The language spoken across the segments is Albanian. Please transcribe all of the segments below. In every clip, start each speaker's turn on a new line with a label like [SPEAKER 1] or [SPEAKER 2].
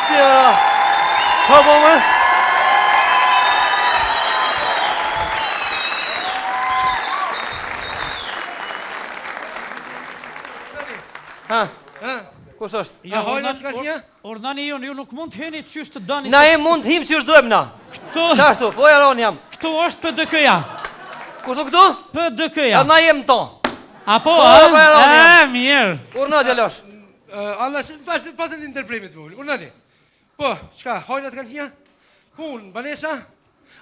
[SPEAKER 1] tjera. Ka po me? Ha? Kus është?
[SPEAKER 2] Ja hojnat ka një?
[SPEAKER 3] Ordani ju nuk mund të heni qysh të dani.
[SPEAKER 1] Na e mund të him qysh dojmë na. Qashtu, po e ronë jam.
[SPEAKER 3] Këtu është PDK-ja.
[SPEAKER 1] Kus o këtu?
[SPEAKER 3] PDK-ja.
[SPEAKER 1] Na jem to.
[SPEAKER 3] Apo, mirë.
[SPEAKER 1] Urna djalosh.
[SPEAKER 2] Allah, në pasën interprimit vëllë. Urnati. Po, qka, hojnat ka një? Unë, Banesa?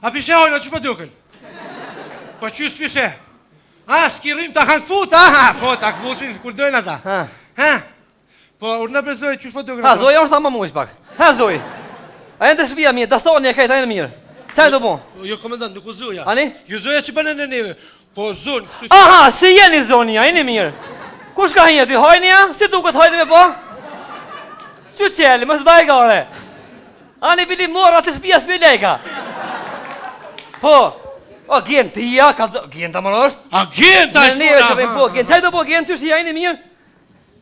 [SPEAKER 2] A pishe hojnat që pa duken? Po qys pishe? A, s'ki rrim ta kanë fut, aha, po, ta këbusin, kur dojnë ata. Ha? Po, urna bezoj, qys pa duken ata?
[SPEAKER 1] Ha, Zoja është ta më mujsh pak. Ha, Zoj. A e në të shpia mirë, dastoni e kajt, a e në mirë. Qaj të po?
[SPEAKER 2] Jo, komendant, nuk u Zoja.
[SPEAKER 1] Ani?
[SPEAKER 2] Ju Zoja që banë në neve. Po, zonë, kështu që...
[SPEAKER 1] Aha, si jeni zonia, e në mirë. Kush ka hinja, ty hojnja? Si duket hojnë me po? Sy qeli, më zbaj gare. Ani bili mora të shpia s'me lejka. Po, o gjen të ija, gjen të mërë është?
[SPEAKER 2] A gjen të ashtë mora?
[SPEAKER 1] Po, gjen, qaj të po gjen të shia, e në mirë?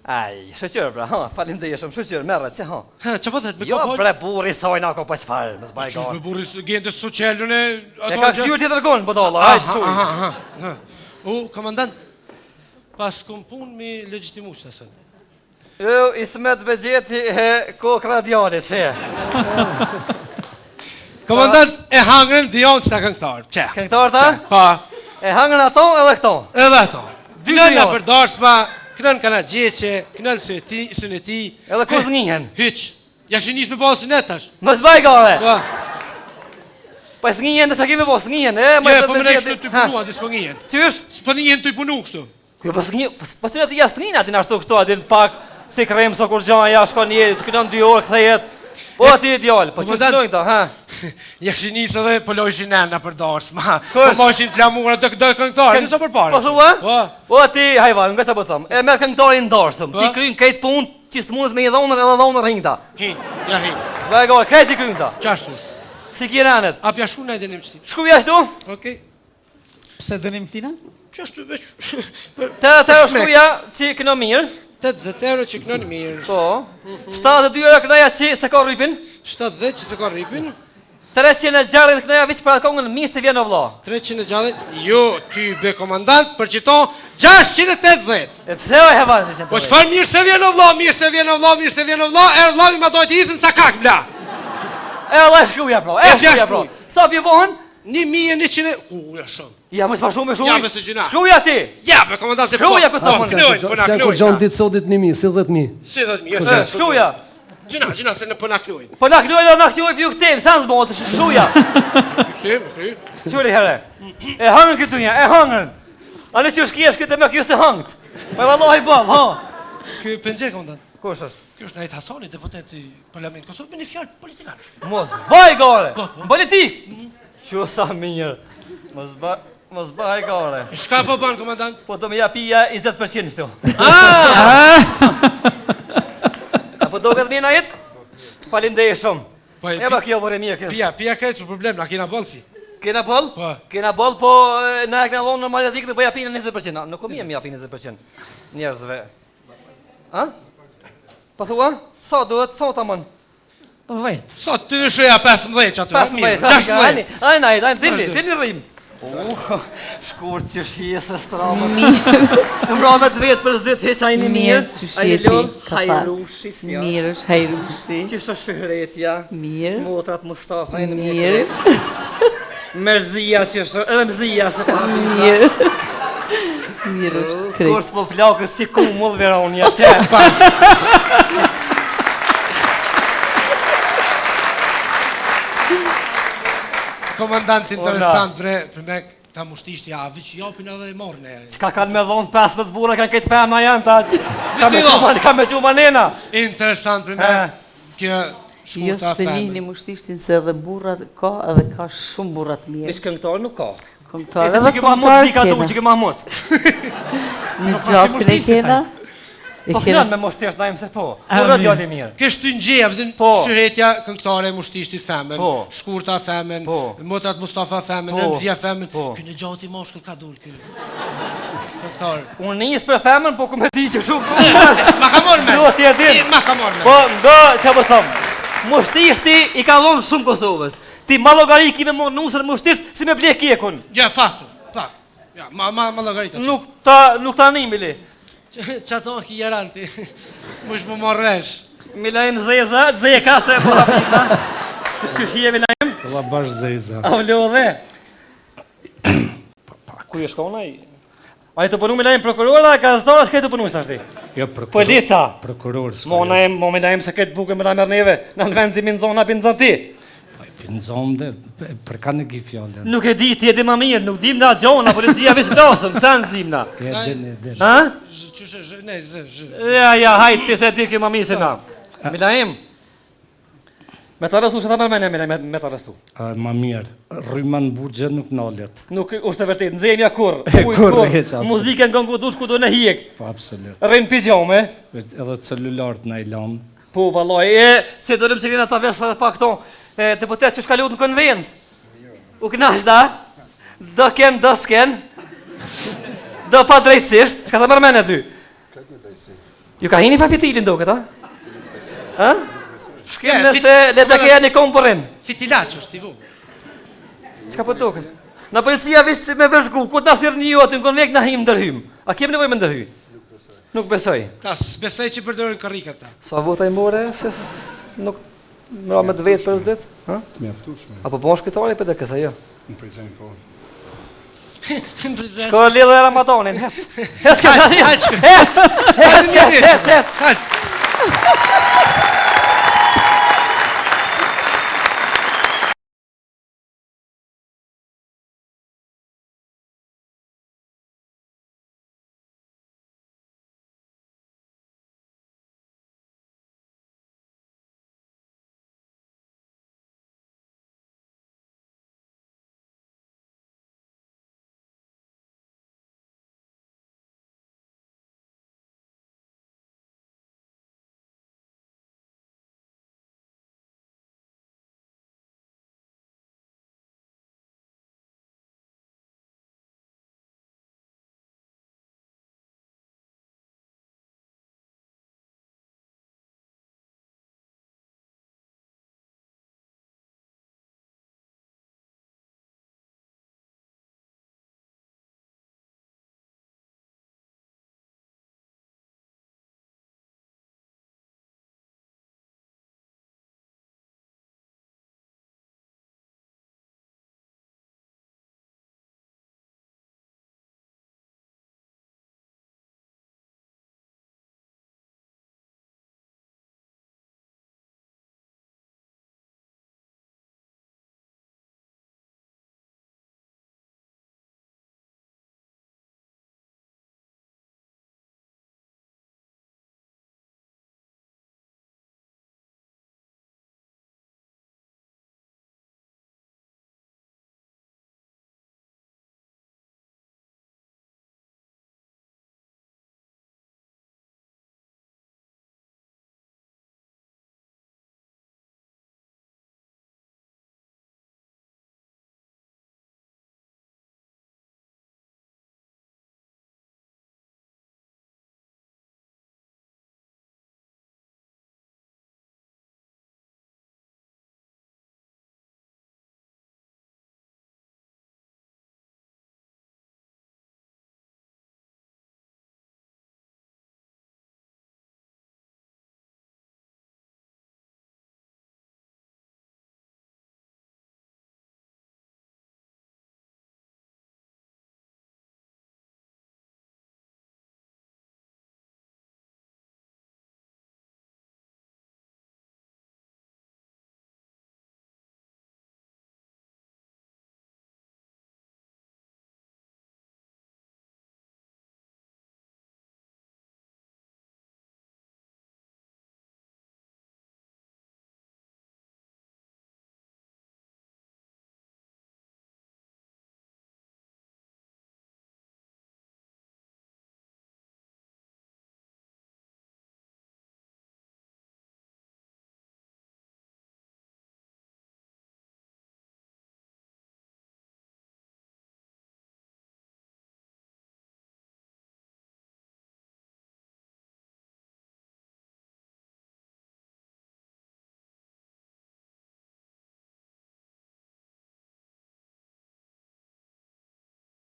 [SPEAKER 1] Aj, shëqyrë pra, ha, falim dhe jeshëm, shëqyrë, merët, që ha.
[SPEAKER 2] Ha, që po thet, me
[SPEAKER 1] Jo,
[SPEAKER 2] kopojnë?
[SPEAKER 1] bre, buri, sojna, ko pa qfarë, më zbaj
[SPEAKER 2] Qysh
[SPEAKER 1] gare.
[SPEAKER 2] me buri gjen të soqellën e...
[SPEAKER 1] E ka këshjur tjetër konë, bëdolla, hajtë suj.
[SPEAKER 2] U, komandant, pas kom pun me legitimus të sot.
[SPEAKER 1] Jo, Ismet Begjeti e kokë radiale, që?
[SPEAKER 2] Komandant, e hangren Dion që ta këngëtarë, që?
[SPEAKER 1] Këngëtarë ta?
[SPEAKER 2] Pa,
[SPEAKER 1] E hangën ato edhe këto?
[SPEAKER 2] edhe ato.
[SPEAKER 1] Dy
[SPEAKER 2] Kënën nga
[SPEAKER 1] Dion.
[SPEAKER 2] përdarsma, kënën ka na gjeqe, kënën së në ti.
[SPEAKER 1] Edhe ku zgjihen?
[SPEAKER 2] Hyq, ja kështë njës me po së netash.
[SPEAKER 1] Më zbaj gare!
[SPEAKER 2] Pa,
[SPEAKER 1] Pa s'ngihen dhe sa kemi po, s'ngihen, e?
[SPEAKER 2] jo, po më ne kështu të punu, ati s'po ngihen.
[SPEAKER 1] Qysh?
[SPEAKER 2] S'po ngihen të i punu kështu.
[SPEAKER 1] Jo, pa s'ngihen, pa s'ngihen të jashtrin atin ashtu kështu, atin pak, si krem, so kur gjaja, shkon jetë, të kënon 2 orë, këthejet. Po ati ideal, po që s'dojnë këta, ha?
[SPEAKER 2] Ja kështë njës edhe pëllojshin nena për darsma. Po
[SPEAKER 1] Kush?
[SPEAKER 2] moshin flamura të këngëtarë, njësa për pare.
[SPEAKER 1] Po thua?
[SPEAKER 2] Po.
[SPEAKER 1] Po ati, hajvan, nga sa po thëmë, e merë këngëtarin ndarsëm, ti kryin krejt punë, që s'munës me i dhonër edhe dhonër hinta.
[SPEAKER 2] Hin, ja hin.
[SPEAKER 1] Zbaj gare, krejt i kryin ta.
[SPEAKER 2] Qashtu.
[SPEAKER 1] Si kirenet.
[SPEAKER 2] A pja shku në e denim qëti.
[SPEAKER 1] Shkuja shtu?
[SPEAKER 2] Okej.
[SPEAKER 3] Pse dënim tina?
[SPEAKER 2] Qashtu veç.
[SPEAKER 1] Të shkuja që këno mirë.
[SPEAKER 2] 80 euro që kënon mirë.
[SPEAKER 1] Po. 72 euro kënoja që se ka rrypin.
[SPEAKER 2] 70 që se ka rripin.
[SPEAKER 1] 360 kënoja vich për atë kongën mirë se vjen o vla.
[SPEAKER 2] 360. Jo, ty be komandant për qiton 680.
[SPEAKER 1] E pse o hevan të
[SPEAKER 2] Po qëfar mirë se vjen o vla, mirë se vjen o vla, mirë se vjen o vla, e vlavi ma dojtë isën sa kak bla.
[SPEAKER 1] E Allah shkruja pro, e shkruja pro. Sa pje bohën?
[SPEAKER 2] 1100 e... ja shumë.
[SPEAKER 1] Ja më shfa shumë e shumë.
[SPEAKER 2] Ja, me se gjuna.
[SPEAKER 1] Shkruja ti.
[SPEAKER 2] Ja, be komandant se po.
[SPEAKER 1] Shkruja këtë
[SPEAKER 2] Po,
[SPEAKER 1] thonë.
[SPEAKER 2] knojnë, po na
[SPEAKER 4] Se kur
[SPEAKER 2] knojnë.
[SPEAKER 4] gjonë ditë sotit 1.000, si 10.000.
[SPEAKER 2] Si dhe të mirë.
[SPEAKER 1] Shkruja.
[SPEAKER 2] Gjuna, se në po na knojnë.
[SPEAKER 1] Po na knojnë në aksioj për ju këtëm, sa në zbotë, shkruja.
[SPEAKER 2] Kry.
[SPEAKER 1] Qëri here. E hangën këtu një, e hangën. A në që shkjesh këtë me kjo se hangët. Po e vallohi bal, ha.
[SPEAKER 2] Ky pëngje, komandant.
[SPEAKER 1] Kush është?
[SPEAKER 2] Kjo është Najt Hasani, deputet i Parlamentit Kosovë, me një fjallë politikanë.
[SPEAKER 1] Mos, baj gare.
[SPEAKER 2] Po.
[SPEAKER 1] Politik. Që sa mirë. Mos baj gare.
[SPEAKER 2] Shka po banë, komandant?
[SPEAKER 1] Po do me ja pija 20% shtu. Apo do këtë mina jetë? Falimdej shumë.
[SPEAKER 2] Po e
[SPEAKER 1] Eba kjo vore mirë kësë.
[SPEAKER 2] pija krejtë për problem, na kena bolë si.
[SPEAKER 1] Kena boll?
[SPEAKER 2] Po.
[SPEAKER 1] Kena boll, po na e kena dhonë normal etikë dhe po ja pinë 20%. Nuk kom jem ja pinë 20% njerëzve. Ha? Po thua? Sa duhet? Sa ta mën?
[SPEAKER 3] 10.
[SPEAKER 2] Sa ty shëja 15 që aty?
[SPEAKER 1] 15. Ajnë, dilni rrim. Shkurt që shije se strama. Së mbra me të vetë për zdit, heq ajni mirë. Ajni lëllë, hajrushi, sja.
[SPEAKER 5] Mirë është hajrushi.
[SPEAKER 1] Që shë shëhretja.
[SPEAKER 5] Mirë.
[SPEAKER 1] Motrat Mustafa, ajni
[SPEAKER 5] Mirë.
[SPEAKER 1] Merzia që shë, rëmzia se pa.
[SPEAKER 5] Mirë. Mirë është krejt.
[SPEAKER 1] Kurs po plakës si kumull Veronia, që?
[SPEAKER 2] Komandant interesant bre, për me ta mushtisht ja, vi që japin edhe e morën e.
[SPEAKER 1] Qka kanë me dhonë 15 bura, kanë këtë femna janë, ta...
[SPEAKER 2] Viti
[SPEAKER 1] Ka me quma nena.
[SPEAKER 2] Interesant për me, kjo
[SPEAKER 5] Jo
[SPEAKER 2] shkurta
[SPEAKER 5] s'penini
[SPEAKER 2] femën.
[SPEAKER 5] mushtishtin se edhe burrat ka edhe ka shumë burrat mirë.
[SPEAKER 1] Ish këngëtar nuk ka.
[SPEAKER 5] Këngëtar
[SPEAKER 1] Ese
[SPEAKER 5] edhe
[SPEAKER 1] që ke Mahmut
[SPEAKER 5] këngëtar
[SPEAKER 1] vika tu,
[SPEAKER 5] kena.
[SPEAKER 1] që ke Mahmut.
[SPEAKER 5] Në gjapin e kena.
[SPEAKER 1] Po kënë me moshtesh na im se po. Po radiali mirë.
[SPEAKER 2] Kesh ty ngjeja, vëdhin
[SPEAKER 1] Po.
[SPEAKER 2] shëretja këngëtare mushtishtit femën,
[SPEAKER 1] Po.
[SPEAKER 2] shkurta femën,
[SPEAKER 1] Po.
[SPEAKER 2] motrat Mustafa femën,
[SPEAKER 1] Po.
[SPEAKER 2] Rëmzia femën,
[SPEAKER 1] Po.
[SPEAKER 2] ky në gjati moshkull ka dul ky. Këngëtar.
[SPEAKER 1] Unë njës për femën, po ku me di që shumë.
[SPEAKER 2] Ma ka morë me.
[SPEAKER 1] Zoti e din.
[SPEAKER 2] Ma ka morë me.
[SPEAKER 1] Po, nga që po thëmë. Mushtishti i ka dhonë shumë Kosovës. Ti ma logari ki me mo nusër mushtisht si me ble kjekun.
[SPEAKER 2] Ja, faktu, fakt. Ja, ma logarita.
[SPEAKER 1] Nuk ta nimili.
[SPEAKER 2] Që ato ki jaranti, mush më morresh.
[SPEAKER 1] Milajm zeka se po rapita. Qëshie Milajm?
[SPEAKER 4] Valla bash zeza.
[SPEAKER 1] A vlo dhe? Ku je shkona i? A i të punu Milajm prokurora, gazetara shkaj të punu sa shti?
[SPEAKER 4] Jo, prokuror.
[SPEAKER 1] Polica.
[SPEAKER 4] Prokuror s'ka.
[SPEAKER 1] Mo Milajm se këtë buke me la mërë neve, në në vendzimin zona pinzën ti.
[SPEAKER 4] Në zonë dhe, për ka në ki fjallën.
[SPEAKER 1] Nuk e di, ti e di ma mirë, nuk dim na gjona, policia vis flasëm, sa në zdim na.
[SPEAKER 4] Edhe.
[SPEAKER 1] Ha?
[SPEAKER 2] Qështë, ne, zë.
[SPEAKER 1] Ja, hajt, ti se di kjo ma mirë se na. Milajm, me të arrestu që ta mërmene, Milajm, me të arrestu.
[SPEAKER 4] Ma mirë, rryma në burgje nuk nallet.
[SPEAKER 1] Nuk është e vërtet, nëzemja kur,
[SPEAKER 4] Kur, heq,
[SPEAKER 1] muzikën nga ngu dush ku do në hjek.
[SPEAKER 4] Po, absolut.
[SPEAKER 1] Rrinë pijame.
[SPEAKER 4] Edhe celulart në i lanë.
[SPEAKER 1] Po, vallaj, se dërëm që këna ta vesë dhe pa këto, deputet që shkallut në konvent. U knash da, do ken, do s'ken, do pa drejtësisht, që ka të mërmene ty? Ju ka hini fa fitilin do këta? Ha? Shkim nëse le të keja një komporin.
[SPEAKER 2] Fitilaq është, i vu.
[SPEAKER 1] Që ka po të duke? Në policia vishë me vëshgu, ku të në thyrë një jotë, në konvek në him ndërhym. A kem nevoj me ndërhy? Nuk besoj.
[SPEAKER 2] Ta besoj që përdojnë karikat ta.
[SPEAKER 1] Sa vota i more, se nuk mëra me të vetë për zdet?
[SPEAKER 6] Të mjaftueshme.
[SPEAKER 1] Apo po shkritari për dhe kësa, jo?
[SPEAKER 6] Në prezent po.
[SPEAKER 2] Në prezent.
[SPEAKER 1] Shko lidhe e Ramadanin, hec! Hec!
[SPEAKER 2] Hajt,
[SPEAKER 1] Hec! Hec! Hec! Hec!
[SPEAKER 2] Hajt.